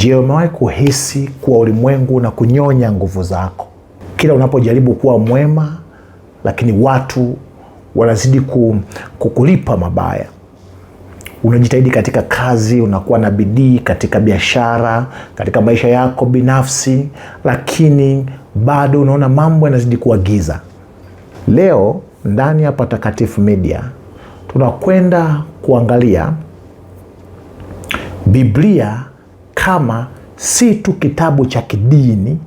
Je, umewahi kuhisi kuwa ulimwengu na kunyonya nguvu zako? Kila unapojaribu kuwa mwema, lakini watu wanazidi kukulipa mabaya. Unajitahidi katika kazi, unakuwa na bidii katika biashara, katika maisha yako binafsi, lakini bado unaona mambo yanazidi kuwa giza. Leo ndani ya Patakatifu Media tunakwenda kuangalia Biblia kama si tu kitabu cha kidini,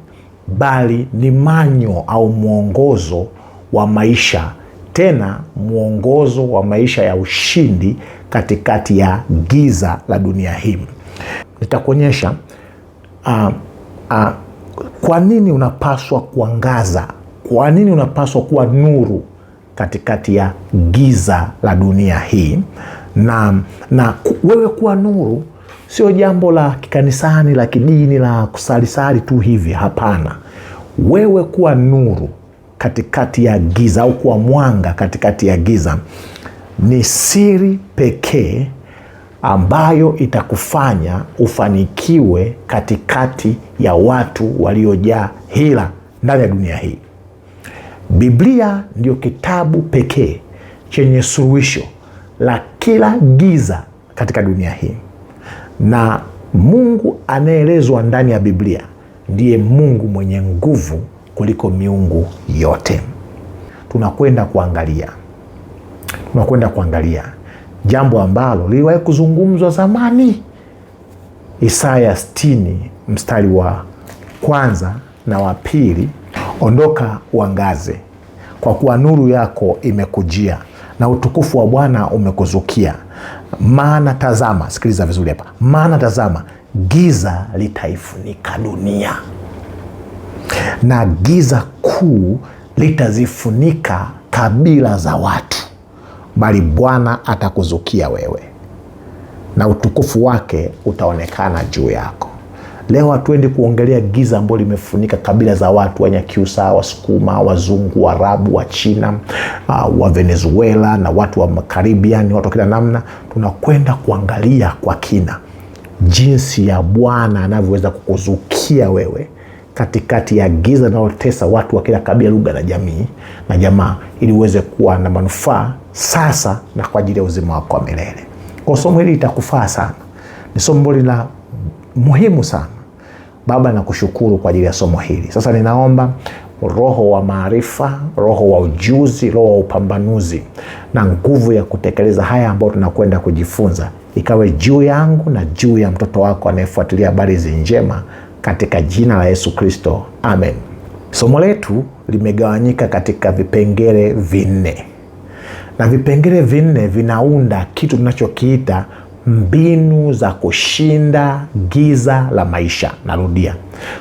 bali ni manyo au mwongozo wa maisha, tena mwongozo wa maisha ya ushindi katikati ya giza la dunia hii. Nitakuonyesha kwa nini unapaswa kuangaza, kwa nini unapaswa kuwa nuru katikati ya giza la dunia hii. Na wewe kuwa nuru sio jambo la kikanisani, la kidini, la kusalisali tu hivi. Hapana. Wewe kuwa nuru katikati ya giza au kuwa mwanga katikati ya giza ni siri pekee ambayo itakufanya ufanikiwe katikati ya watu waliojaa hila ndani ya dunia hii. Biblia ndio kitabu pekee chenye suluhisho la kila giza katika dunia hii. Na Mungu anaelezwa ndani ya Biblia ndiye Mungu mwenye nguvu kuliko miungu yote. Tunakwenda kuangalia jambo ambalo liliwahi kuzungumzwa zamani. Isaya 60 mstari wa 1 na wa 2, ondoka uangaze, kwa kuwa nuru yako imekujia na utukufu wa Bwana umekuzukia. Maana tazama, sikiliza vizuri hapa, maana tazama, giza litaifunika dunia na giza kuu litazifunika kabila za watu, bali Bwana atakuzukia wewe na utukufu wake utaonekana juu yako. Leo hatuendi kuongelea giza ambalo limefunika kabila za watu, Wanyakyusa, Wasukuma, Wazungu, Waarabu, wa China, wa Venezuela na watu wa Caribbean, watu kila namna. Tunakwenda kuangalia kwa kina jinsi ya Bwana anavyoweza kukuzukia wewe katikati ya giza linalotesa watu wa kila kabila, lugha na jamii na jamaa, ili uweze kuwa na manufaa sasa na kwa ajili ya uzima wako wa milele. Kwa somo hili litakufaa sana. Ni somo la muhimu sana. Baba, nakushukuru kwa ajili ya somo hili. Sasa ninaomba roho wa maarifa, roho wa ujuzi, roho wa upambanuzi na nguvu ya kutekeleza haya ambayo tunakwenda kujifunza ikawe juu yangu na juu ya mtoto wako anayefuatilia habari hizi njema, katika jina la Yesu Kristo, amen. Somo letu limegawanyika katika vipengele 4. Na vipengele 4 vinaunda kitu tunachokiita mbinu za kushinda giza la maisha. Narudia,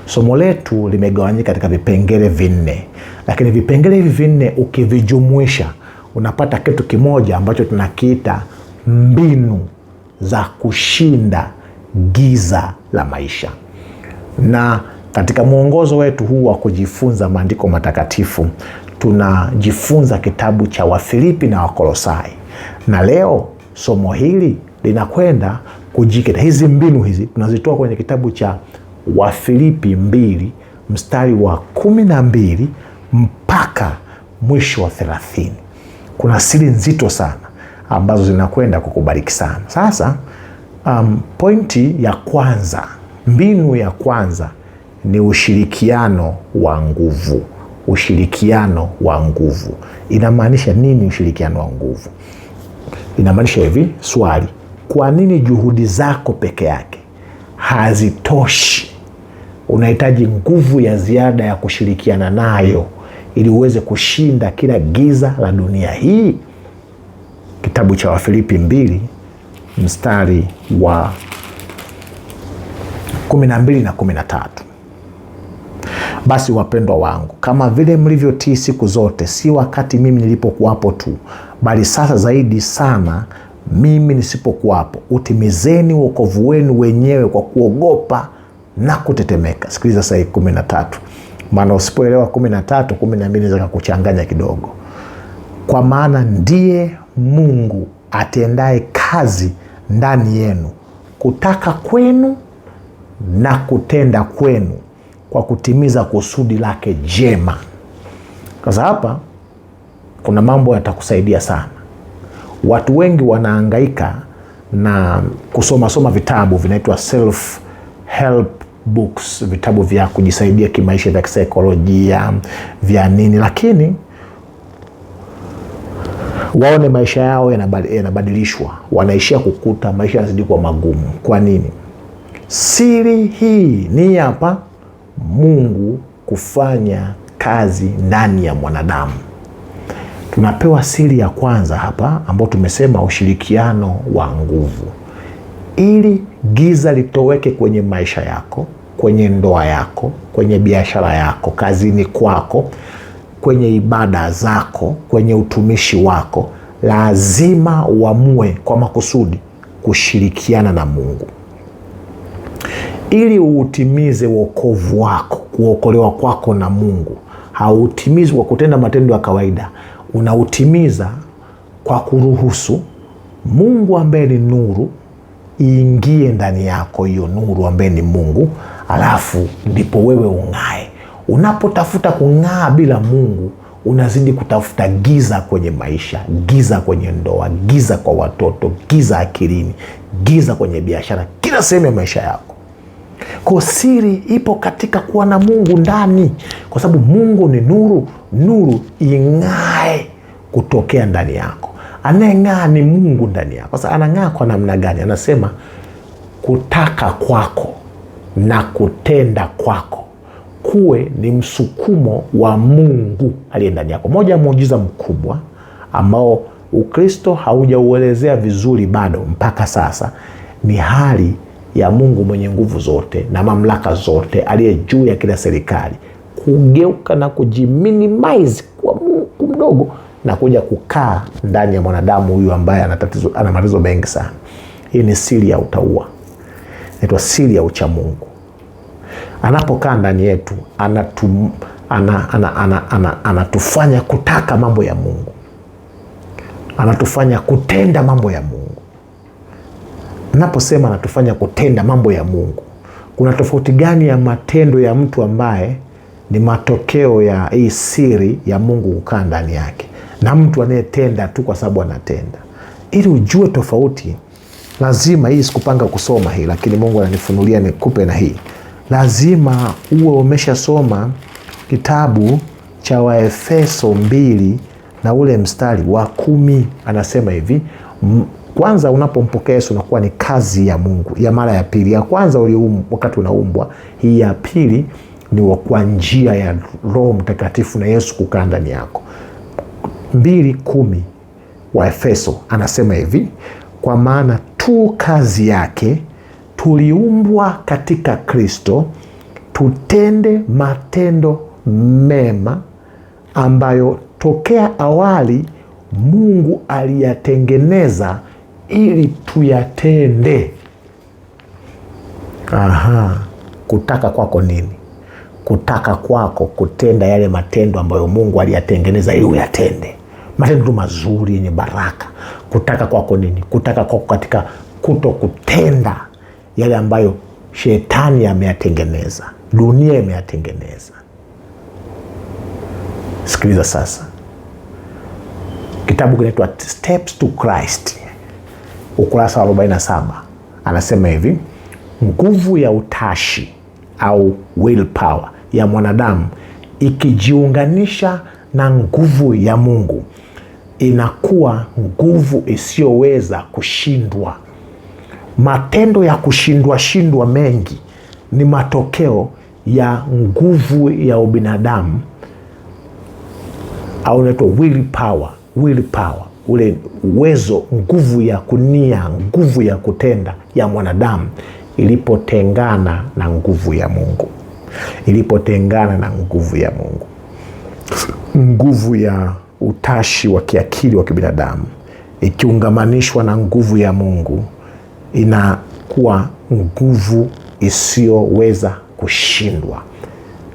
somo letu limegawanyika katika vipengele 4, lakini vipengele hivi 4 ukivijumuisha unapata kitu kimoja ambacho tunakiita mbinu za kushinda giza la maisha. Na katika mwongozo wetu huu wa kujifunza maandiko matakatifu tunajifunza kitabu cha Wafilipi na Wakolosai, na leo somo hili linakwenda kujikita. Hizi mbinu hizi tunazitoa kwenye kitabu cha Wafilipi 2 mstari wa 12 mpaka mwisho wa 30. Kuna siri nzito sana ambazo zinakwenda kukubariki sana. Sasa pointi ya kwanza, mbinu ya kwanza ni ushirikiano wa nguvu. Ushirikiano wa nguvu. Inamaanisha nini ushirikiano wa nguvu? Inamaanisha hivi, swali, kwa nini juhudi zako peke yake hazitoshi? Unahitaji nguvu ya ziada ya kushirikiana nayo ili uweze kushinda kila giza la dunia hii. Kitabu cha Wafilipi 2 mstari wa 12 na 13. Basi wapendwa wangu, kama vile mlivyotii siku zote, si wakati mimi nilipokuwapo tu, bali sasa zaidi sana mimi nisipokuwapo, utimizeni wokovu wenu wenyewe kwa kuogopa na kutetemeka. Sikiliza sasa 13. Maana usipoelewa 13, 12 zaka kuchanganya kidogo. Kwa maana ndiye Mungu atendaye kazi ndani yenu, kutaka kwenu na kutenda kwenu kwa kutimiza kusudi lake jema. Sasa hapa kuna mambo yatakusaidia sana. Watu wengi wanahangaika na kusoma vitabu vinaitwa self help books, vitabu vya kujisaidia kimaisha, vya kisaikolojia, vya nini, lakini waone maisha yao yanabadilishwa, wanaishia kukuta maisha yanazidi kuwa magumu. Kwa nini? Siri hii ni hapa Mungu kufanya kazi ndani ya mwanadamu. Tunapewa siri ya kwanza hapa, ambao tumesema ushirikiano wa nguvu. Ili giza litoweke kwenye maisha yako, kwenye ndoa yako, kwenye biashara yako, kazini kwako, kwenye ibada zako, kwenye utumishi wako, lazima uamue kwa makusudi kushirikiana na Mungu. Ili uutimize wokovu wako, kuokolewa kwako na Mungu, hautimizi kwa kutenda matendo ya kawaida. Unautimiza kwa kuruhusu Mungu ambaye ni nuru iingie ndani yako, hiyo nuru ambaye ni Mungu, alafu ndipo wewe ung'ae. Unapotafuta kung'aa bila Mungu, unazidi kutafuta giza kwenye maisha, giza kwenye ndoa, giza kwa watoto, giza akilini, giza kwenye biashara, kila sehemu ya maisha yako. Kwa siri ipo katika kuwa na Mungu ndani, kwa sababu Mungu ni nuru. Nuru ing'ae kutokea ndani yako. Anayeng'aa ni Mungu ndani yako. Sasa anang'aa kwa namna gani? Anasema kutaka kwako na kutenda kwako kuwe ni msukumo wa Mungu aliye ndani yako. Moja ya muujiza mkubwa ambao Ukristo haujauelezea vizuri bado mpaka sasa ni hali ya Mungu mwenye nguvu zote na mamlaka zote, aliye juu ya kila serikali, kugeuka na kujiminimize kwa Mungu mdogo na kuja kukaa ndani ya mwanadamu huyu ambaye ana matatizo mengi sana. Hii ni siri ya utaua, inaitwa siri ya uchamungu. Anapokaa ndani yetu anatufanya kutaka mambo ya Mungu, anatufanya kutenda mambo ya Mungu. Naposema anatufanya kutenda mambo ya Mungu, kuna tofauti gani ya matendo ya mtu ambaye ni matokeo ya hii siri ya Mungu kukaa ndani yake, na mtu anayetenda tu kwa sababu anatenda? Ili ujue tofauti, lazima hii, sikupanga kusoma hii, lakini Mungu ananifunulia nikupe na hii. Lazima uwe umeshasoma kitabu cha Waefeso 2 na ule mstari wa 10. Anasema hivi, kwanza unapompokea Yesu unakuwa ni kazi ya Mungu ya mara ya pili. Ya kwanza wakati unaumbwa, hii ya pili ni kwa njia ya Roho Mtakatifu na Yesu kukaa ndani yako. 2:10 Waefeso anasema hivi, kwa maana tu kazi yake tuliumbwa katika Kristo tutende matendo mema ambayo tokea awali Mungu aliyatengeneza ili tuyatende. Kutaka kwako nini? Kutaka kwako kutenda yale matendo ambayo Mungu aliyatengeneza ili uyatende, matendo mazuri yenye baraka. Kutaka kwako nini? Kutaka kwako katika kuto kutenda yale ambayo shetani ameyatengeneza, dunia imeyatengeneza. Sikiliza sasa, kitabu kinaitwa Steps to Christ, ukurasa wa 47, anasema hivi, nguvu ya utashi au willpower ya mwanadamu ikijiunganisha na nguvu ya Mungu inakuwa nguvu isiyoweza kushindwa. Matendo ya kushindwa mengi ni matokeo ya nguvu ya ubinadamu, au inaitwa willpower, ule uwezo, nguvu ya kunia, nguvu ya kutenda ya mwanadamu ilipotengana na nguvu ya Mungu. Nguvu ya utashi wa kiakili wa kibinadamu ikiungamanishwa na nguvu ya Mungu inakuwa nguvu isiyoweza kushindwa,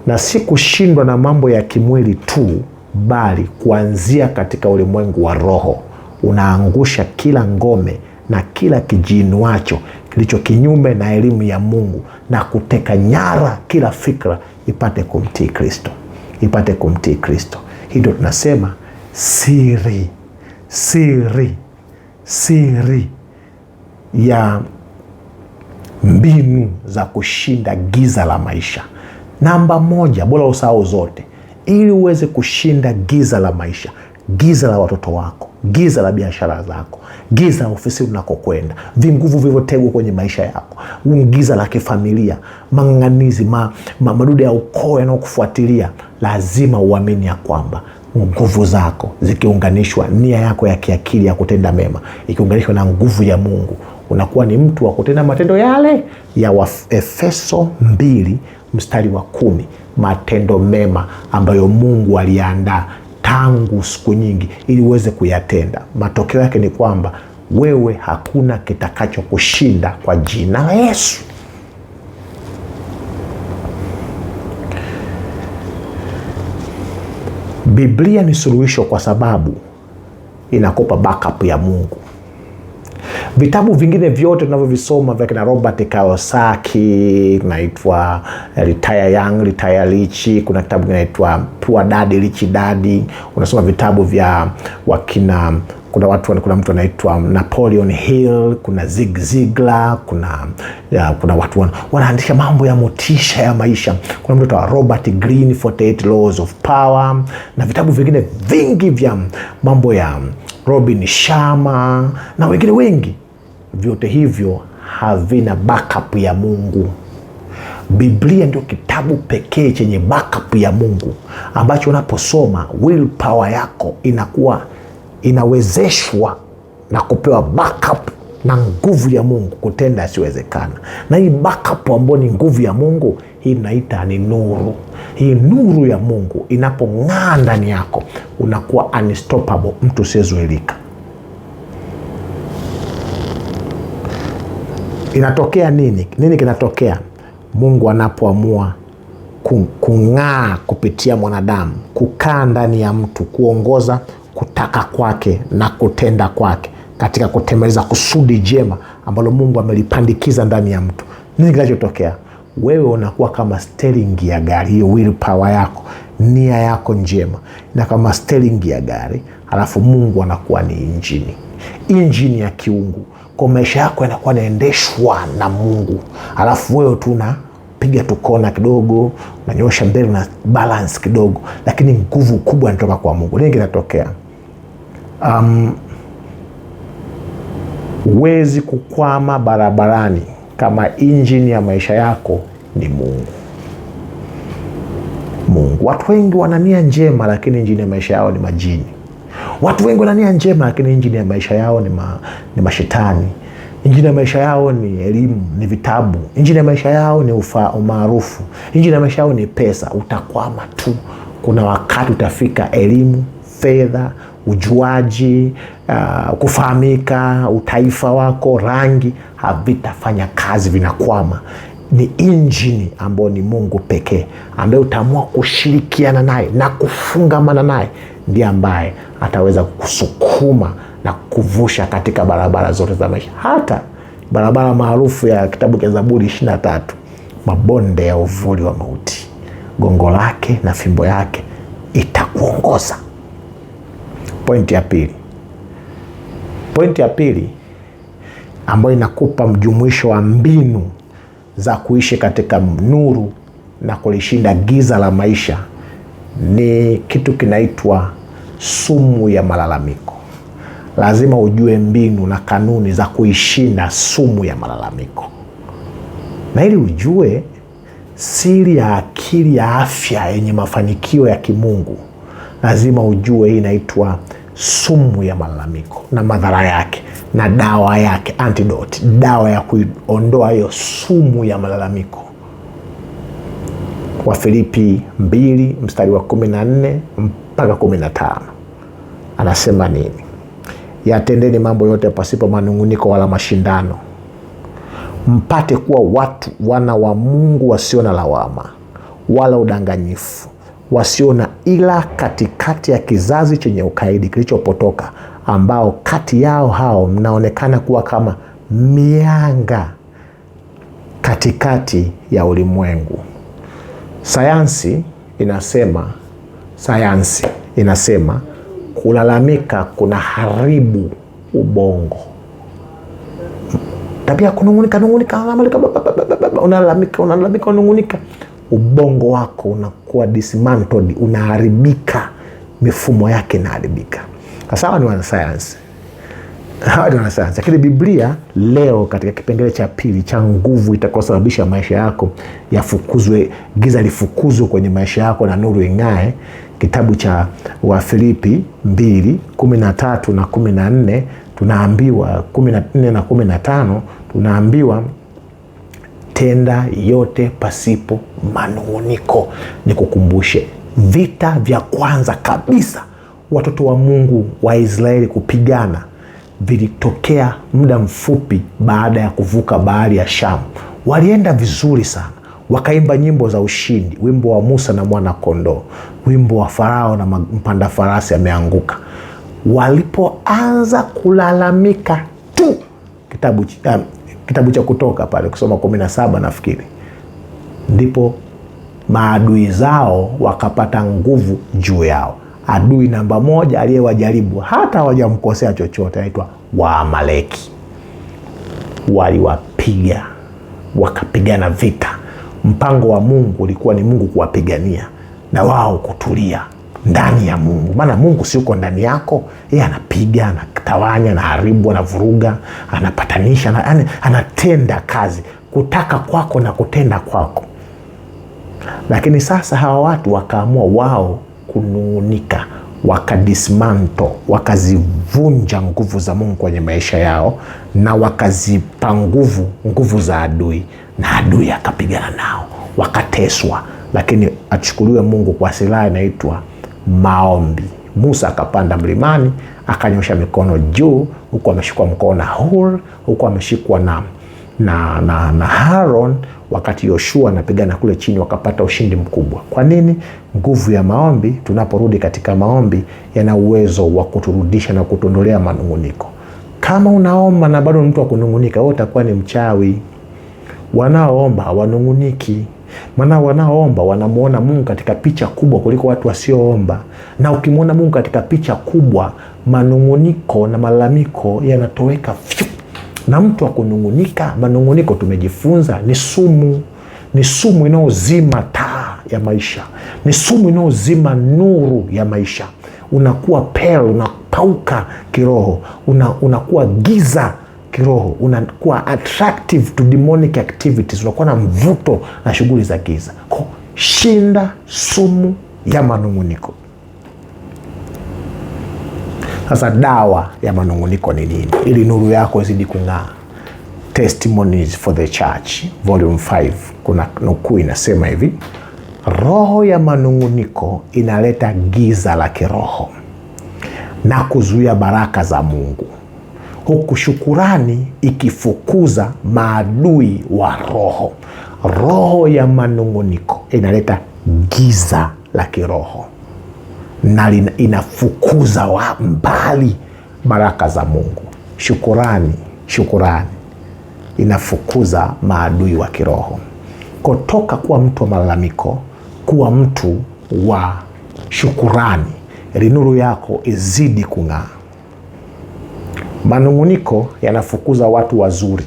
na si kushindwa na mambo ya kimwili tu, bali kuanzia katika ulimwengu wa roho. Unaangusha kila ngome na kila kijiinuacho kilicho kinyume na elimu ya Mungu na kuteka nyara kila fikra ipate kumtii Kristo, ipate kumtii Kristo. Hii ndio tunasema siri ya mbinu za kushinda giza la maisha. Namba moja, bora usahau zote, ili uweze kushinda giza la maisha, giza la watoto wako, giza la biashara zako, giza la ofisi unakokwenda, vinguvu vilivyotegwa kwenye maisha yako, giza la kifamilia, mang'anizi, madude ya ukoo yanayokufuatilia, lazima uamini ya kwamba nguvu zako zikiunganishwa, nia yako ya kiakili ya kutenda mema ikiunganishwa na nguvu ya Mungu, unakuwa ni mtu wa kutenda matendo yale ya Efeso 2:10, matendo mema ambayo Mungu aliandaa tangu siku nyingi ili uweze kuyatenda. Matokeo yake ni kwamba wewe hakuna kitakacho kushinda kwa jina la Yesu. Biblia ni suluhisho kwa sababu inakupa backup ya Mungu. Vitabu vingine vyote tunavyovisoma vya kina Robert Kiyosaki, naitwa Retire Young, Retire Rich, kuna kitabu kinaitwa Poor Dad, Rich Dad, unasoma vitabu vya wakina, kuna mtu anaitwa Napoleon Hill, kuna Zig Ziglar, kuna watu wanaandisha mambo ya motisha ya maisha. Kuna mtu anaitwa Robert Greene, 48 Laws of Power, na vitabu vingine vingi vya mambo ya Robin Sharma na wengine wengi. Vyote hivyo havina backup ya Mungu. Biblia ndio kitabu pekee chenye backup ya Mungu, ambacho unaposoma willpower yako inakuwa inawezeshwa na kupewa backup na nguvu ya Mungu kutenda yasiwezekana. Na hii backup ambayo ni nguvu ya Mungu, hii naita ni nuru. Hii nuru ya Mungu inapong'aa ndani yako, unakuwa unstoppable, mtu usiyezuilika. Inatokea nini? Nini kinatokea? Mungu anapoamua kung'aa kupitia mwanadamu, kukaa ndani ya mtu, kuongoza kutaka kwake na kutenda kwake katika kutemeleza kusudi jema ambalo Mungu amelipandikiza ndani ya mtu. Nini kinachotokea? Wewe unakuwa kama steering ya gari. Hiyo willpower yako, nia yako njema, na kama steering ya gari, halafu Mungu anakuwa ni injini ya kiungu. Kwa maisha yako yanakuwa naendeshwa na Mungu, halafu wewe tu unapiga tu kona kidogo, unanyosha mbele na balance kidogo, lakini nguvu kubwa inatoka kwa Mungu. Nini kinatokea? Huwezi kukwama barabarani kama injini ya maisha yako ni Mungu. Watu wengi wana nia njema, lakini injini ya maisha yao ni majini. Watu wengi wana nia njema, lakini injini ya maisha yao ni mashetani. Injini ya maisha yao ni elimu, ni vitabu. Injini ya maisha yao ni umaarufu. Injini ya maisha yao ni pesa. Utakwama tu. Kuna wakati utafika elimu, fedha, ujuaji, kufahamika, utaifa wako, rangi, havitafanya kazi, vinakwama. Ni injini ambayo ni Mungu pekee, ambaye utaamua kushirikiana naye na kufungamana naye, ndiye ambaye ataweza kusukuma na kuvusha katika barabara zote za maisha. Hata barabara maarufu ya kitabu cha Zaburi 23, mabonde ya uvuli wa mauti, gongo lake na fimbo yake itakuongoza. Pointi ya pili ambayo inakupa mjumuisho wa mbinu za kuishi katika nuru na kulishinda giza la maisha ni kitu kinaitwa sumu ya malalamiko. Lazima ujue mbinu na kanuni za kuishinda sumu ya malalamiko. Na ili ujue siri ya akili ya afya yenye mafanikio ya kimungu, lazima ujue hii inaitwa sumu ya malalamiko na madhara yake na dawa yake, antidote, dawa ya kuondoa hiyo sumu ya malalamiko. Wafilipi 2:14-15 anasema nini? Yatendeni mambo yote pasipo manunguniko wala mashindano, mpate kuwa wana wa Mungu wasio na lawama wala udanganyifu, wasio na ila katikati ya kizazi chenye ukaidi kilichopotoka, ambao kati yao hao mnaonekana kuwa kama mianga katikati ya ulimwengu. Sayansi inasema kulalamika kuna haribu ubongo. Tabia kunungunika, unalalamika, ubongo wako unakuwa dismantled, unaharibika, mifumo yake inaharibika. Sawa, ni wanasayansi. Lakini Biblia leo katika kipengele cha pili cha nguvu itakayosababisha maisha yako yafukuzwe, giza lifukuzwe kwenye maisha yako na nuru ing'ae, kitabu cha Wafilipi 2:13 na 14, tunaambiwa 14 na 15, tunaambiwa tenda yote pasipo manung'uniko. Nikukumbushe, vita vya kwanza kabisa watoto wa Mungu wa Israeli kupigana vilitokea muda mfupi baada ya kuvuka bahari ya Shamu. Walienda vizuri sana, wakaimba nyimbo za ushindi, wimbo wa Musa na mwana kondoo, wimbo wa Farao na mpanda farasi ameanguka. Walipoanza kulalamika tu, kitabu cha Kutoka pale kusoma 17 nafikiri, ndipo maadui zao wakapata nguvu juu yao. Adui namba moja aliyewajaribu hata hawajamkosea chochote anaitwa Waamaleki. Waliwapiga, wakapigana vita. Mpango wa Mungu ulikuwa ni Mungu kuwapigania na wao kutulia ndani ya Mungu. Maana Mungu si yuko ndani yako, yeye anapiga, anatawanya, anaharibu, anavuruga, anapatanisha, anatenda kazi kutaka kwako na kutenda kwako. Lakini sasa hawa watu wakaamua wao kunung'unika, wakadismantle, wakazivunja nguvu za Mungu kwenye maisha yao na wakazipa nguvu za adui, na adui akapigana nao, wakateswa. Lakini achukuliwe Mungu kwa silaha inaitwa maombi. Musa akapanda mlimani, akanyosha mikono juu, huku ameshikwa mkono na Hur, huku ameshikwa na Aaron, wakati Yoshua anapigana kule chini, wakapata ushindi mkubwa. Kwa nini? Nguvu ya maombi. Tunaporudi katika maombi, yana uwezo wa kuturudisha na kutuondolea manung'uniko. Kama unaomba na bado mtu akunung'unika, wewe utakuwa ni mchawi. Wanaoomba hawanung'uniki, maana wanaoomba wanamuona Mungu katika picha kubwa kuliko watu wasioomba. Na ukimwona Mungu katika picha kubwa, manung'uniko na malalamiko yanatoweka. Na mtu akunung'unika, manung'uniko tumejifunza ni sumu. Ni sumu inayozima taa ya maisha, ni sumu inayozima nuru ya maisha. Unakuwa pale, unapauka kiroho, unakuwa giza kiroho, unakuwa attractive to demonic activities, unakuwa na mvuto na shughuli za giza. Shinda sumu ya manung'uniko. Sasa dawa ya manung'uniko ni nini ili nuru yako izidi kung'aa? Testimonies for the Church volume 5, kuna nukuu inasema hivi: roho ya manung'uniko inaleta giza la kiroho na kuzuia baraka za Mungu, huku shukurani ikifukuza maadui wa roho. Roho ya manung'uniko inaleta giza la kiroho na inafukuza mbali baraka za Mungu. Shukurani inafukuza maadui wa kiroho. Kutoka kuwa mtu wa malalamiko kuwa mtu wa shukurani, ili nuru yako izidi kung'aa. Manung'uniko yanafukuza watu wazuri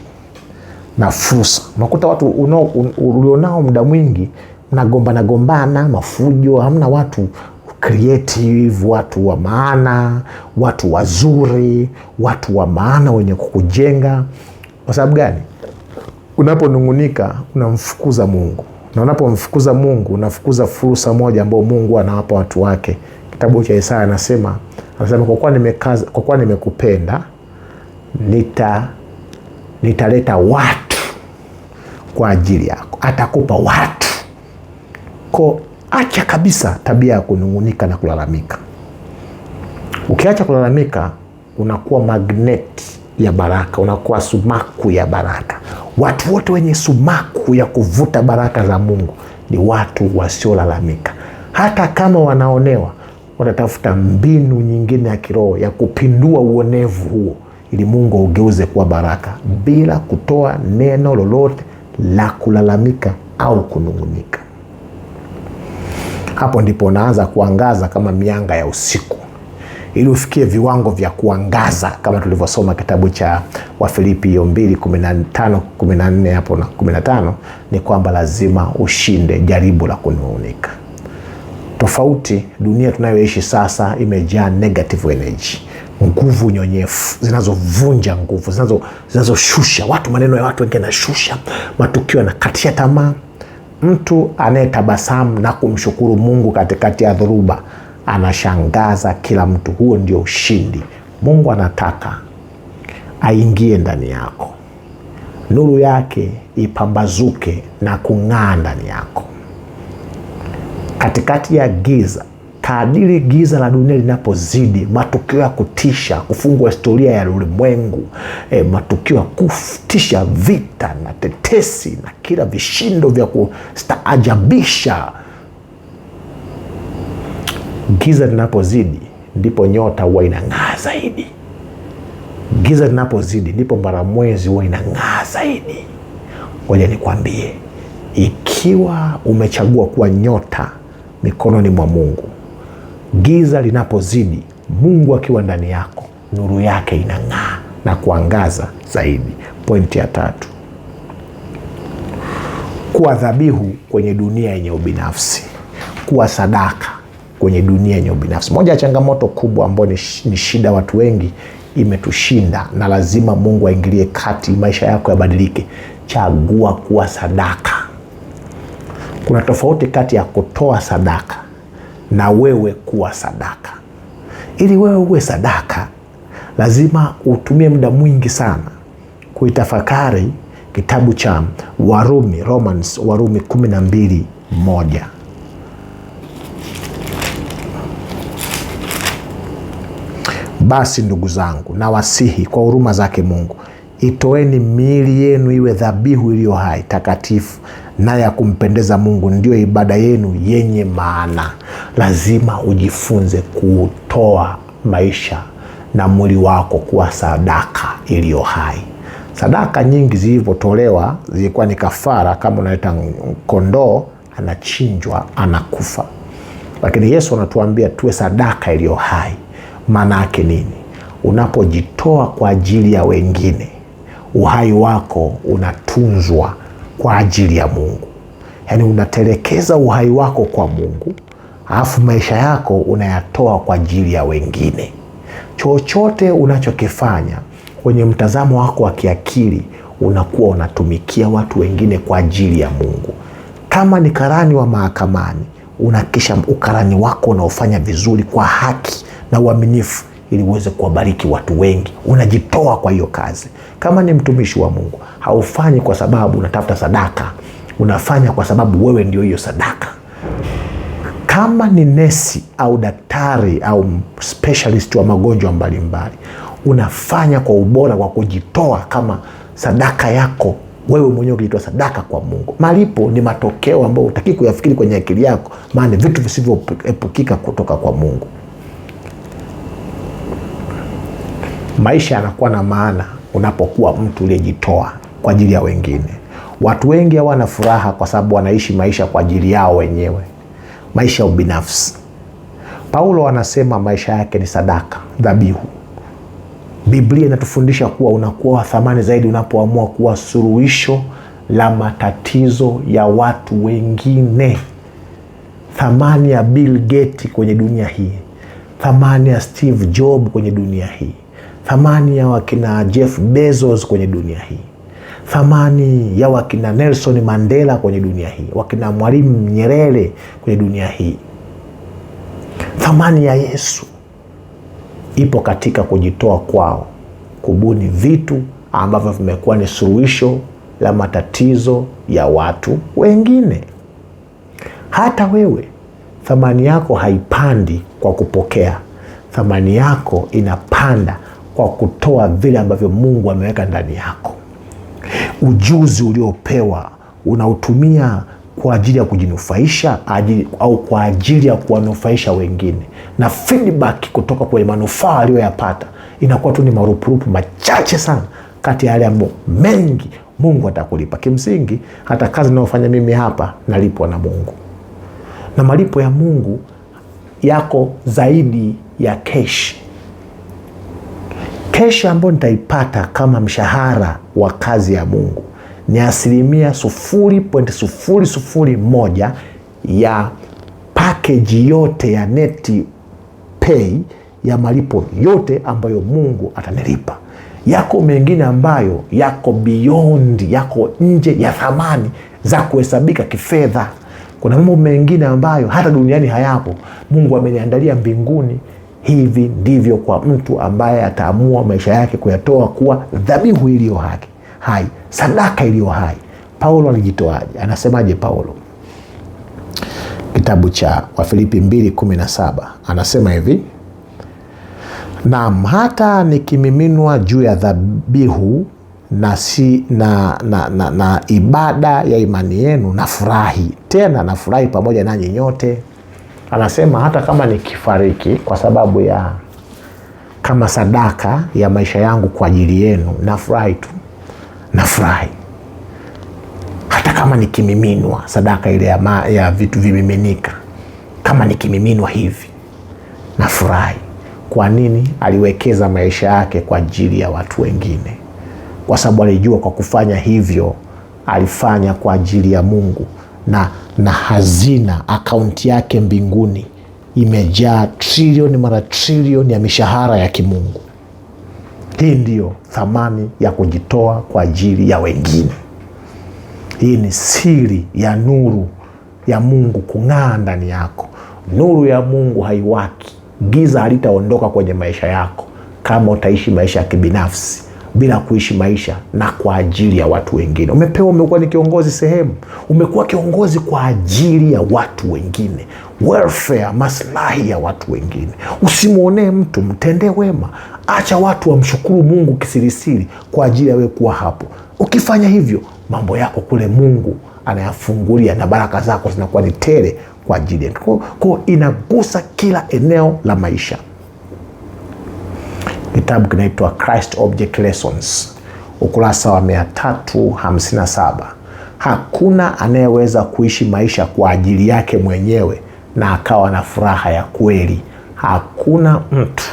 na fursa. Unakuta watu ulionao muda mwingi mnagombana, mafujo, hamna watu creative, watu wa maana, watu wazuri, watu wa maana wenye kukujenga. Kwa sababu gani? Unaponung'unika unamfukuza Mungu, na unapomfukuza Mungu unafukuza fursa moja ambayo Mungu anawapa watu wake. Kitabu cha Isaya anasema kwa kuwa nimekupenda nitaleta watu kwa ajili yako. Atakupa watu. Acha kabisa tabia ya kunung'unika na kulalamika. Ukiacha kulalamika, unakuwa magnet ya baraka, unakuwa sumaku ya baraka. Watu wote wenye sumaku ya kuvuta baraka za Mungu ni watu wasiolalamika. Hata kama wanaonewa, wanatafuta mbinu nyingine ya kiroho ya kupindua uonevu huo ili Mungu ugeuze kuwa baraka bila kutoa neno lolote la kulalamika au kunung'unika. Hapo ndipo unaanza kuangaza kama mianga ya usiku. Ili ufikie viwango vya kuangaza kama tulivyosoma kitabu cha Wafilipi 2:15-14 hapo na 15, ni kwamba lazima ushinde jaribu la kunung'unika. Tofauti, dunia tunayoishi sasa imejaa negative energy, nguvu nyonyefu zinazovunja nguvu, zinazoshusha watu. Maneno ya watu wengine yanashusha, matukio yanakatisha tamaa. Mtu anayetabasamu na kumshukuru Mungu katikati ya dhoruba anashangaza kila mtu. Huo ndio ushindi. Mungu anataka aingie ndani yako, nuru yake ipambazuke na kung'aa ndani yako katikati ya giza. Kadiri giza la dunia linapozidi, matukio ya kutisha, kufungwa historia ya ulimwengu, matukio ya kutisha, vita na tetesi na kila vishindo vya kustaajabisha. Giza linapozidi ndipo nyota huwa inang'aa zaidi. Giza linapozidi ndipo mbaramwezi huwa inang'aa zaidi. Ngoja nikwambie, ikiwa umechagua kuwa nyota mikononi mwa Mungu, giza linapozidi, Mungu akiwa ndani yako, nuru yake inang'aa na kuangaza zaidi. Pointi ya 3, kuwa dhabihu kwenye dunia yenye ubinafsi. Kuwa sadaka kwenye dunia yenye ubinafsi. Moja ya changamoto kubwa ambayo ni shida watu wengi, imetushinda na lazima Mungu aingilie kati, maisha yako yabadilike. Chagua kuwa sadaka. Kuna tofauti kati ya kutoa sadaka na wewe kuwa sadaka. Ili wewe uwe sadaka, lazima utumie muda mwingi sana kuitafakari kitabu cha Warumi 12:1. Basi ndugu zangu, nawasihi kwa huruma zake Mungu, itoeni miili yenu iwe dhabihu iliyo hai, takatifu na ya kumpendeza Mungu, ndio ibada yenu yenye maana. Lazima ujifunze kutoa maisha na mwili wako kuwa sadaka iliyo hai. Sadaka nyingi zilivyotolewa zilikuwa ni kafara. Kama unaleta kondoo, anachinjwa, anakufa. Lakini Yesu anatuambia tuwe sadaka iliyo hai. Maana yake nini? Unapojitoa kwa ajili ya wengine, uhai wako unatunzwa kwa ajili ya Mungu. Yaani unatelekeza uhai wako kwa Mungu, alafu maisha yako unayatoa kwa ajili ya wengine. Chochote unachokifanya kwenye mtazamo wako wa kiakili, unakuwa unatumikia watu wengine kwa ajili ya Mungu. Kama ni karani wa mahakamani, unahakikisha ukarani wako unaofanya vizuri kwa haki na uaminifu ili uweze kuwabariki watu wengi. Unajitoa kwa hiyo kazi. Kama ni mtumishi wa Mungu, haufanyi kwa sababu unatafuta sadaka, unafanya kwa sababu wewe ndio hiyo sadaka. Kama ni nesi au daktari au specialist wa magonjwa mbalimbali, unafanya kwa ubora, kwa kujitoa kama sadaka yako wewe mwenyewe, ukijitoa sadaka kwa Mungu. Malipo ni matokeo ambayo hutaki kuyafikiri kwenye akili yako, maana vitu visivyoepukika kutoka kwa Mungu. Maisha yanakuwa na maana unapokuwa mtu uliyejitoa kwa ajili ya wengine. Watu wengi hawana furaha kwa sababu wanaishi maisha kwa ajili yao wenyewe, maisha ya ubinafsi. Paulo anasema maisha yake ni sadaka, dhabihu. Biblia inatufundisha kuwa unakuwa wa thamani zaidi unapoamua kuwa suluhisho la matatizo ya watu wengine. Thamani ya Bill Gates kwenye dunia hii, thamani ya Steve Jobs kwenye dunia hii, thamani ya wakina Jeff Bezos kwenye dunia hii, thamani ya wakina Nelson Mandela kwenye dunia hii, wakina Mwalimu Nyerere kwenye dunia hii. Thamani ya Yesu ipo katika kujitoa kwao, kubuni vitu ambavyo vimekuwa ni suluhisho la matatizo ya watu wengine. Hata wewe, thamani yako haipandi kwa kupokea. Thamani yako inapanda kwa kutoa vile ambavyo Mungu ameweka ndani yako. Ujuzi uliopewa unautumia kwa ajili ya kujinufaisha au kwa ajili ya kuwanufaisha wengine, na feedback kutoka kwenye manufaa aliyoyapata inakuwa tu ni marupurupu machache sana kati ya yale ambayo mengi Mungu atakulipa. Kimsingi hata kazi ninayofanya mimi hapa nalipwa na Mungu, na malipo ya Mungu yako zaidi ya keshi. Keshi ambayo nitaipata kama mshahara wa kazi ya Mungu ni 0.001 ya package yote ya net pay ya malipo yote ambayo Mungu atanilipa. Yako mengine ambayo yako beyond, yako nje ya thamani za kuhesabika kifedha. Kuna mambo mengine ambayo hata duniani hayapo, Mungu ameniandalia mbinguni. Hivi ndivyo kwa mtu ambaye ataamua maisha yake kuyatoa kuwa dhabihu iliyo hai, sadaka iliyo hai. Paulo alijitoaje? Anasemaje Paulo? Kitabu cha Wafilipi 2:17 anasema hivi: naam, hata nikimiminwa juu ya dhabihu na ibada ya imani yenu nafurahi, tena nafurahi pamoja nanyi nyote. Anasema hata kama nikifariki kwa sababu ya kama sadaka ya maisha yangu kwa ajili yenu, nafurahi tu, nafurahi. Hata kama nikimiminwa sadaka ile ya vitu vimiminika, kama nikimiminwa hivi, nafurahi. Kwa nini? Aliwekeza maisha yake kwa ajili ya watu wengine, kwa sababu alijua kwa kufanya hivyo alifanya kwa ajili ya Mungu, na hazina, akaunti yake mbinguni imejaa trilioni mara trilioni ya mishahara ya kimungu. Hii ndiyo thamani ya kujitoa kwa ajili ya wengine. Hii ni siri ya nuru ya Mungu kung'aa ndani yako. Nuru ya Mungu haiwaki, giza halitaondoka kwenye maisha yako kama utaishi maisha ya kibinafsi bila kuishi maisha na kwa ajili ya watu wengine. Umekuwa ni kiongozi sehemu, umekuwa kiongozi kwa ajili ya watu wengine, welfare, maslahi ya watu wengine. Usimuonee mtu, mtendee wema. Acha watu wamshukuru Mungu kisirisiri kwa ajili ya wewe kuwa hapo. Ukifanya hivyo, mambo yako kule Mungu anayafungulia na baraka zako zinakuwa ni tele kwa ajili yako. Kwa inagusa kila eneo la maisha. Kitabu kinaitwa Christ Object Lessons, ukurasa wa 357. Hakuna anayeweza kuishi maisha kwa ajili yake mwenyewe na akawa na furaha ya kweli. Hakuna mtu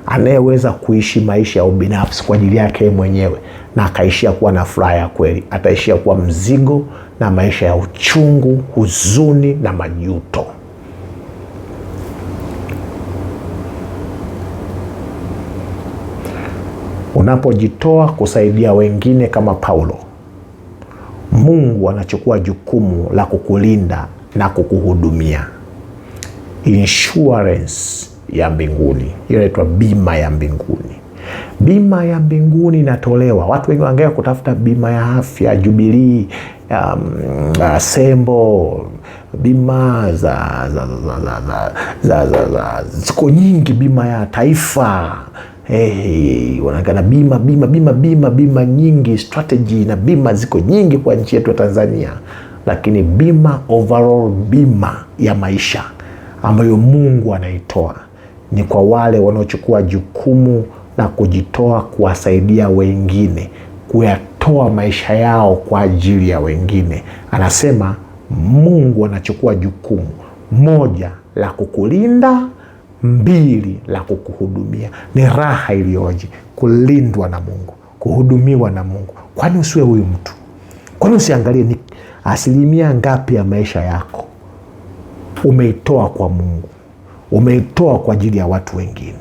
anayeweza kuishi maisha ya ubinafsi kwa ajili yake mwenyewe na akaishia kuwa na furaha ya kweli. Ataishia kuwa mzigo na maisha ya uchungu, huzuni na majuto. Unapojitoa kusaidia wengine kama Paulo, Mungu anachukua jukumu la kukulinda na kukuhudumia. Insurance ya mbinguni, hiyo inaitwa bima ya mbinguni. Bima ya mbinguni inatolewa. Watu wengi wanaangalia kutafuta bima ya afya, Jubilee, Sembo, bima ziko nyingi, bima ya taifa. Wanaangalia bima nyingi, strategy na bima ziko nyingi kwa nchi yetu ya Tanzania. Lakini bima overall, bima ya maisha ambayo Mungu anaitoa ni kwa wale wanaochukua jukumu na kujitoa kuwasaidia wengine, kuyatoa maisha yao kwa ajili ya wengine. Anasema Mungu anachukua jukumu, 1, la kukulinda, 2, la kukuhudumia. Ni raha iliyoje kulindwa na Mungu, kuhudumiwa na Mungu. Kwani usiwe huyu mtu? Kwani usiangalie ni asilimia ngapi ya maisha yako umeitoa kwa Mungu, umeitoa kwa ajili ya watu wengine?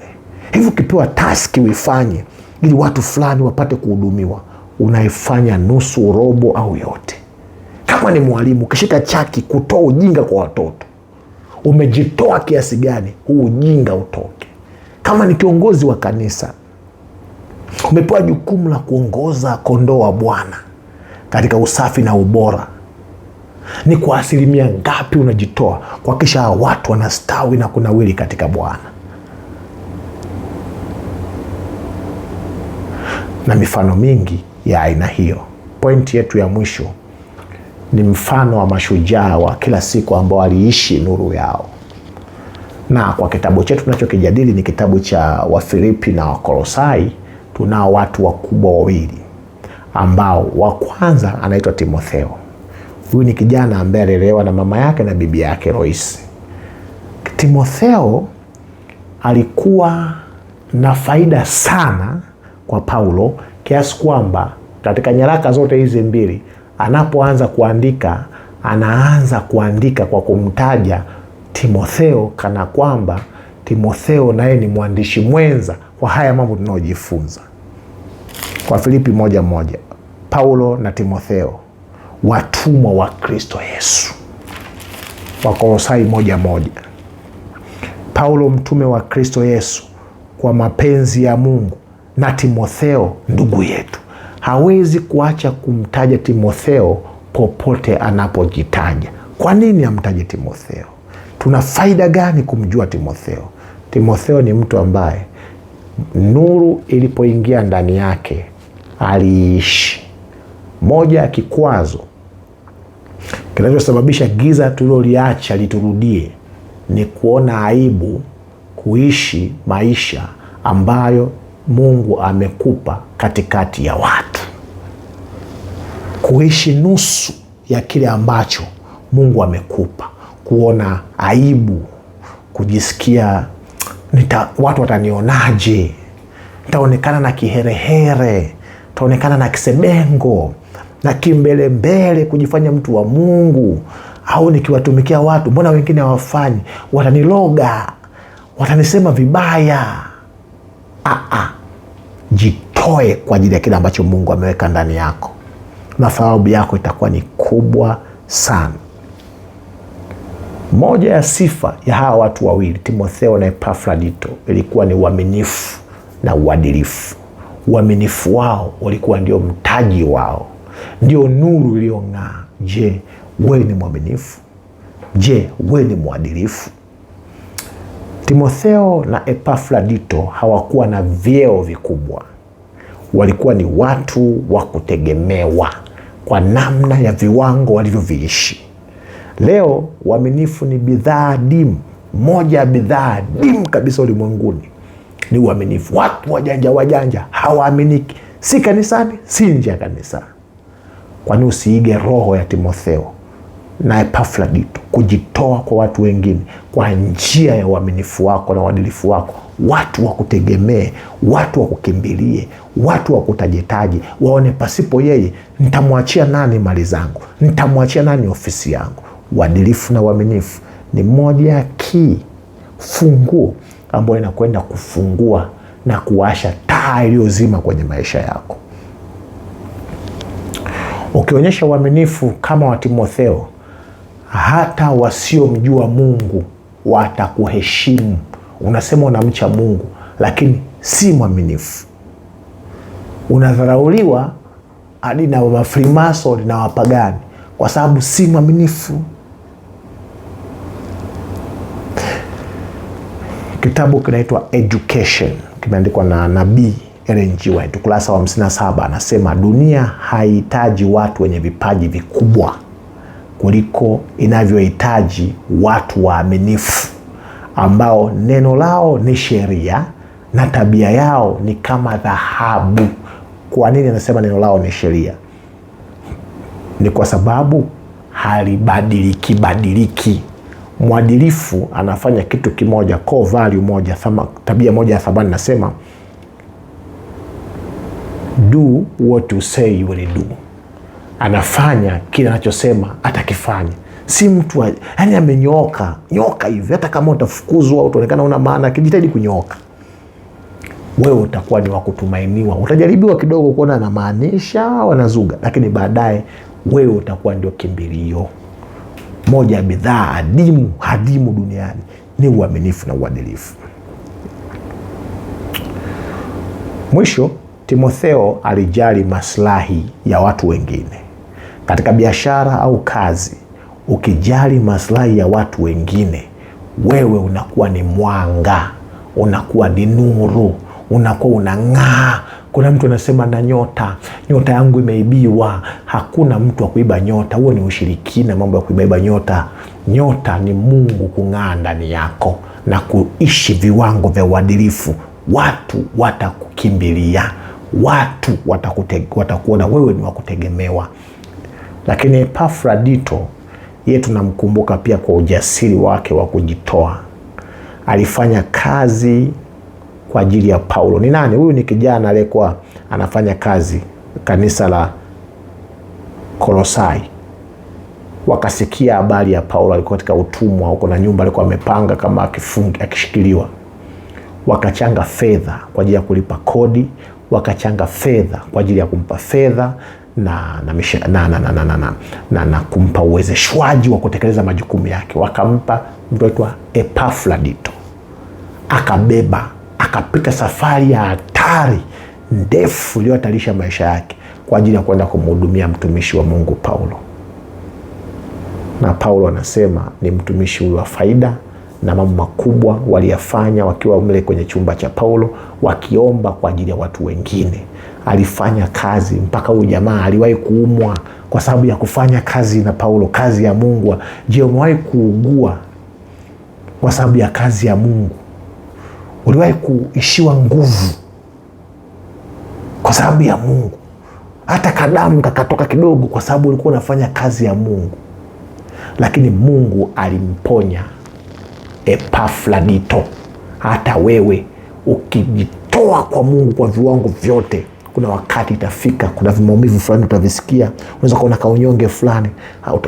Hivi ukipewa taski uifanye ili watu fulani wapate kuhudumiwa, unaifanya nusu, robo au yote? Kama ni mwalimu, ukishika chaki kutoa ujinga kwa watoto, umejitoa kiasi gani huu ujinga utoke? Kama ni kiongozi wa kanisa, umepewa jukumu la kuongoza kondoo wa Bwana katika usafi na ubora, ni kwa asilimia ngapi unajitoa kuhakikisha watu wanastawi na kunawiri katika Bwana? Na mifano mingi ya aina hiyo. Pointi yetu ya mwisho ni mfano wa mashujaa wa kila siku ambao waliishi nuru yao. Na kwa kitabu chetu tunachokijadili ni kitabu cha Wafilipi na Wakolosai. Tunao watu wakubwa wawili ambao wa kwanza anaitwa Timotheo. Huyu ni kijana ambaye alilelewa na mama yake na bibi yake Loisi. Timotheo alikuwa na faida sana kwa Paulo kiasi kwamba katika nyaraka zote hizi mbili anapoanza kuandika, anaanza kuandika kwa kumtaja Timotheo, kana kwamba Timotheo naye ni mwandishi mwenza kwa haya mambo tunayojifunza. Kwa Filipi 1:1, Paulo na Timotheo watumwa wa Kristo Yesu. Wakolosai 1:1, Paulo mtume wa Kristo Yesu kwa mapenzi ya Mungu, na Timotheo ndugu yetu. Hawezi kuacha kumtaja Timotheo popote anapojitaja. Kwa nini amtaje Timotheo? Tuna faida gani kumjua Timotheo? Timotheo ni mtu ambaye nuru ilipoingia ndani yake aliishi. Moja ya kikwazo kinachosababisha giza tuliloliacha liturudie ni kuona aibu kuishi maisha ambayo Mungu amekupa katikati ya watu. Kuishi nusu ya kile ambacho Mungu amekupa. Kuona aibu, kujisikia watu watanionaje, nitaonekana na kiherehere, nitaonekana na kisebengo, na kimbelembele, kujifanya mtu wa Mungu, au nikiwatumikia watu mbona wengine hawafanyi, wataniloga, watanisema vibaya. Jitoe kwa ajili ya kile ambacho Mungu ameweka ndani yako, na thawabu yako itakuwa ni kubwa sana. Moja ya sifa ya hawa watu wawili, Timotheo na Epafrodito, ilikuwa ni uaminifu na uadilifu. Uaminifu wao ulikuwa ndio mtaji wao, ndio nuru iliyong'aa. Je, wewe ni mwaminifu? Je, wewe ni mwadilifu? Timotheo na Epafrodito hawakuwa na vyeo vikubwa. Walikuwa ni watu wa kutegemewa kwa namna ya viwango walivyoviishi. Leo uaminifu ni bidhaa adimu. Moja ya bidhaa adimu kabisa ulimwenguni ni uaminifu. Watu wajanja hawaaminiki, si kanisani, si nje ya kanisa. Kwani usiige roho ya Timotheo na Epafrodito, kujitoa kwa watu wengine kwa njia ya uaminifu wako na uadilifu wako? Watu wa kutegemee, watu wa kukimbilie, watu wa kutajetaji, waone pasipo yeye nitamwachia nani mali zangu, nitamwachia nani ofisi yangu. Uadilifu na uaminifu ni moja ya funguo ambayo inakwenda kufungua na kuwasha taa iliyozima kwenye maisha yako. Ukionyesha uaminifu kama wa Timotheo, hata wasiomjua Mungu watakuheshimu. Unasema unamcha Mungu lakini si mwaminifu, unadharauliwa hadi na Mafrimason na wapagani kwa sababu si mwaminifu. Kitabu kinaitwa Education, kimeandikwa na nabii Ellen G. White, ukurasa wa 57, anasema dunia haihitaji watu wenye vipaji vikubwa kuliko inavyohitaji watu waaminifu ambao neno lao ni sheria na tabia yao ni kama dhahabu. Kwa nini anasema neno lao ni sheria? Ni kwa sababu halibadiliki. Mwadilifu anafanya kitu kimoja, core value moja, tabia moja ya thamani, nasema do what you say you will do. Anafanya kile anachosema atakifanya. Si mtu yani amenyooka hivi, hata kama utafukuzwa au utaonekana una maana, kijitahidi kunyooka. Wewe utakuwa ni wa kutumainiwa. Utajaribiwa kidogo kuona anamaanisha wanazuga, lakini baadaye wewe utakuwa ndio kimbilio. Moja ya bidhaa adimu duniani ni uaminifu na uadilifu. Mwisho, Timotheo alijali maslahi ya watu wengine. Katika biashara au kazi, ukijali maslahi ya watu wengine, wewe unakuwa ni mwanga, unakuwa ni nuru, unakuwa unang'aa. Kuna mtu anasema na nyota yangu imeibiwa. Hakuna mtu wa kuiba nyota, huo ni ushirikina, mambo ya kuiba nyota. Nyota ni Mungu kung'aa ndani yako na kuishi viwango vya uadilifu. Watu watakukimbilia, watu watakuona wewe ni wa kutegemewa. Lakini Epafrodito, yeye tunamkumbuka pia kwa ujasiri wake wa kujitoa. Alifanya kazi kwa ajili ya Paulo. Ni nani huyu? Ni kijana aliyekuwa anafanya kazi kanisa la Kolosai. Wakasikia habari ya Paulo alikuwa katika utumwa huko, na nyumba alikuwa amepanga kama akishikiliwa. Wakachanga fedha kwa ajili ya kulipa kodi, wakachanga fedha kwa ajili ya kumpa fedha na kumpa uwezeshwaji wa kutekeleza majukumu yake. Wakampa mtu aitwa Epafrodito, akabeba, akapita safari ya hatari ndefu iliyohatarisha maisha yake kwa ajili ya kwenda kumhudumia mtumishi wa Mungu Paulo. Na Paulo anasema ni mtumishi huyu wa faida, na mambo makubwa waliyafanya wakiwa mle kwenye chumba cha Paulo, wakiomba kwa ajili ya watu wengine. Alifanya kazi mpaka huyu jamaa aliwahi kuumwa kwa sababu ya kufanya kazi na Paulo, kazi ya Mungu. Je, umewahi kuugua kwa sababu ya kazi ya Mungu? Uliwahi kuishiwa nguvu kwa sababu ya Mungu? Hata kadamu kakatoka kidogo kwa sababu ulikuwa unafanya kazi ya Mungu. Lakini Mungu alimponya Epafrodito. Hata wewe ukijitoa kwa Mungu kwa viwango vyote, kuna wakati itafika, kuna maumivu fulani utavisikia. Unaweza kuona kaunyonge fulani,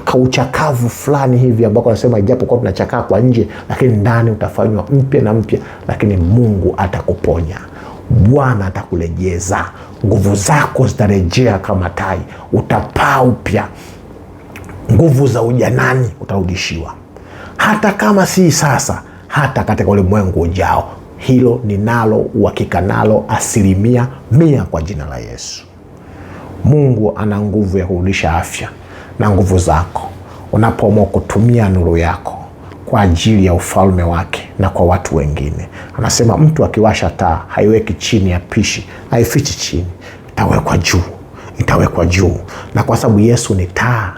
kauchakavu fulani hivi ambako anasema ijapo kwa tunachakaa kwa nje, lakini ndani utafanywa mpya na mpya. Lakini Mungu atakuponya. Bwana atakurejeza. Nguvu zako zitarejea kama tai. Utapaa upya. Nguvu za ujanani utarudishiwa. Hata kama si sasa, hata katika ulimwengu ujao. Hilo ninalo uhakika nalo 100% kwa jina la Yesu. Mungu ana nguvu ya kurudisha afya na nguvu zako unapoamua kutumia nuru yako kwa ajili ya ufalme wake na kwa watu wengine. Anasema mtu akiwasha taa haiweki chini ya pishi, haifichi chini, itawekwa juu, itawekwa juu. Na kwa sababu Yesu ni taa,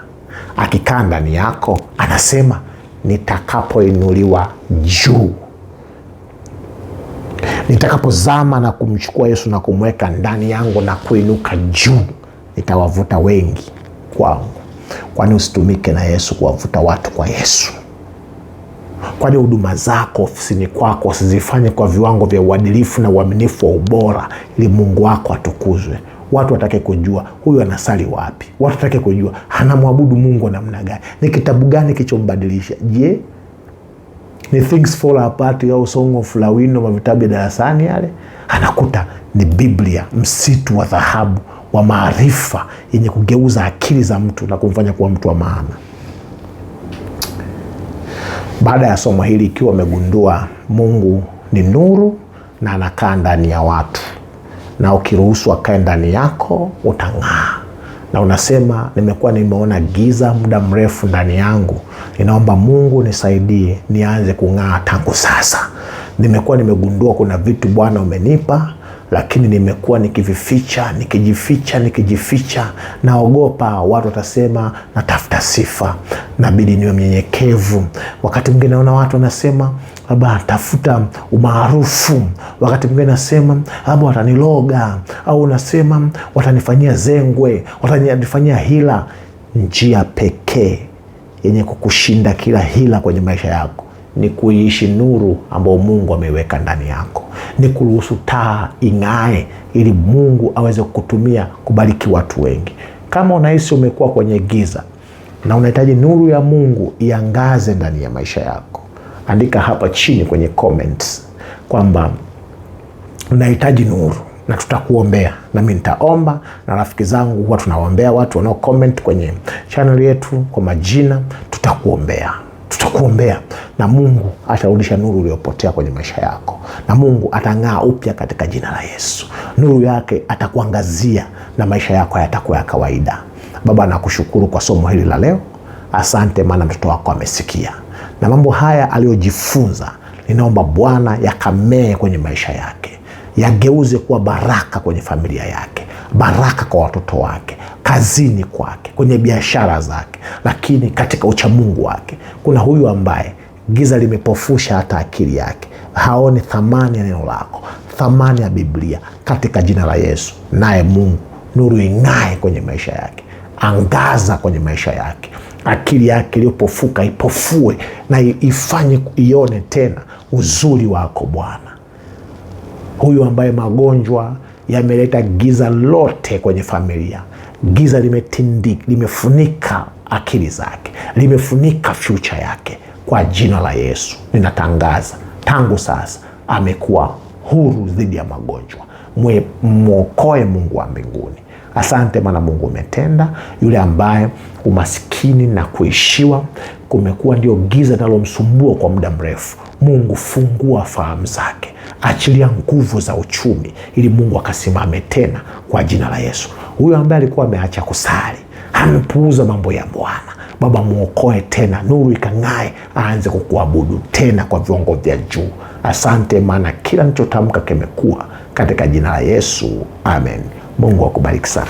akikaa ndani yako, anasema nitakapoinuliwa juu, nitakapozama na kumchukua Yesu na kumweka ndani yangu na kuinuka juu, nitawavuta wengi kwangu. Kwani usitumike na Yesu kuwavuta watu kwa Yesu? Kwani huduma zako ofisini kwako usizifanye kwa viwango vya uadilifu na uaminifu wa ubora, ili Mungu wako atukuzwe? Watu watake kujua huyu anasali wapi, watu watake kujua anamwabudu Mungu namna gani, ni kitabu gani kichombadilisha. Je, ni Things Fall Apart au Song of Lawino, mavitabu ya darasani yale? Anakuta ni Biblia, msitu wa dhahabu wa maarifa yenye kugeuza akili za mtu na kumfanya kuwa mtu wa maana. Baada ya somo hili, ikiwa umegundua Mungu ni nuru na anakaa ndani ya watu, na ukiruhusu akae ndani yako utang'aa, na unasema nimekuwa nimeona giza muda mrefu ndani yangu, ninaomba Mungu nisaidie nianze kung'aa tangu sasa. Nimekuwa nimegundua kuna vitu Bwana umenipa, lakini nimekuwa nikijificha, naogopa watu watasema natafuta sifa, nabidi niwe mnyenyekevu. Wakati mwingine naona watu wanasema labda tafuta umaarufu, wakati mwingine nasema labda wataniloga, au unasema watanifanyia zengwe, watanifanyia hila. Njia pekee yenye kukushinda kila hila kwenye maisha yako ni kuiishi nuru ambayo Mungu ameiweka ndani yako. Ni kuruhusu taa ing'ae ili Mungu aweze kukutumia kubariki watu wengi. Kama unahisi umekuwa kwenye giza na unahitaji nuru ya Mungu iangaze ndani ya maisha yako, andika hapa chini kwenye comments kwamba unahitaji nuru, na tutakuombea. Na mimi nitaomba, na rafiki zangu huwa tunawaombea watu wanao comment kwenye channel yetu kwa majina. Tutakuombea na Mungu atarudisha nuru iliyopotea kwenye maisha yako, na Mungu atang'aa upya katika jina la Yesu. Nuru yake atakuangazia na maisha yako yatakuwa ya kawaida. Baba, nakushukuru kwa somo hili la leo. Asante maana mtoto wako amesikia, na mambo haya aliyojifunza ninaomba Bwana yakamee kwenye maisha yake, yageuze kuwa baraka kwenye familia yake, baraka kwa watoto wake, kazini kwake, kwenye biashara zake, lakini katika uchamungu wake. Kuna huyu ambaye Giza limepofusha hata akili yake, haoni thamani ya neno lako, thamani ya Biblia. Katika jina la Yesu, naye Mungu nuru ing'ae kwenye maisha yake, angaza kwenye maisha yake. Akili yake iliyopofuka ipofue na ifanye ione tena uzuri wako Bwana. Huyu ambaye magonjwa yameleta giza lote kwenye familia, giza limefunika akili zake, limefunika future yake, kwa jina la Yesu ninatangaza tangu sasa amekuwa huru dhidi ya magonjwa. Mwokoe Mungu wa mbinguni. Asante maana Mungu umetenda. Yule ambaye umasikini na kuishiwa kumekuwa ndio giza linalomsumbua kwa muda mrefu, Mungu fungua fahamu zake, achilia nguvu za uchumi ili Mungu akasimame tena kwa jina la Yesu. Huyo ambaye alikuwa ameacha kusali, amepuuza mambo ya Bwana, Baba mwokoe tena, nuru ikang'ae, aanze kukuabudu tena kwa viwango vya juu. Asante maana kila nilichotamka kimekuwa, katika jina la Yesu, amen. Mungu akubariki sana.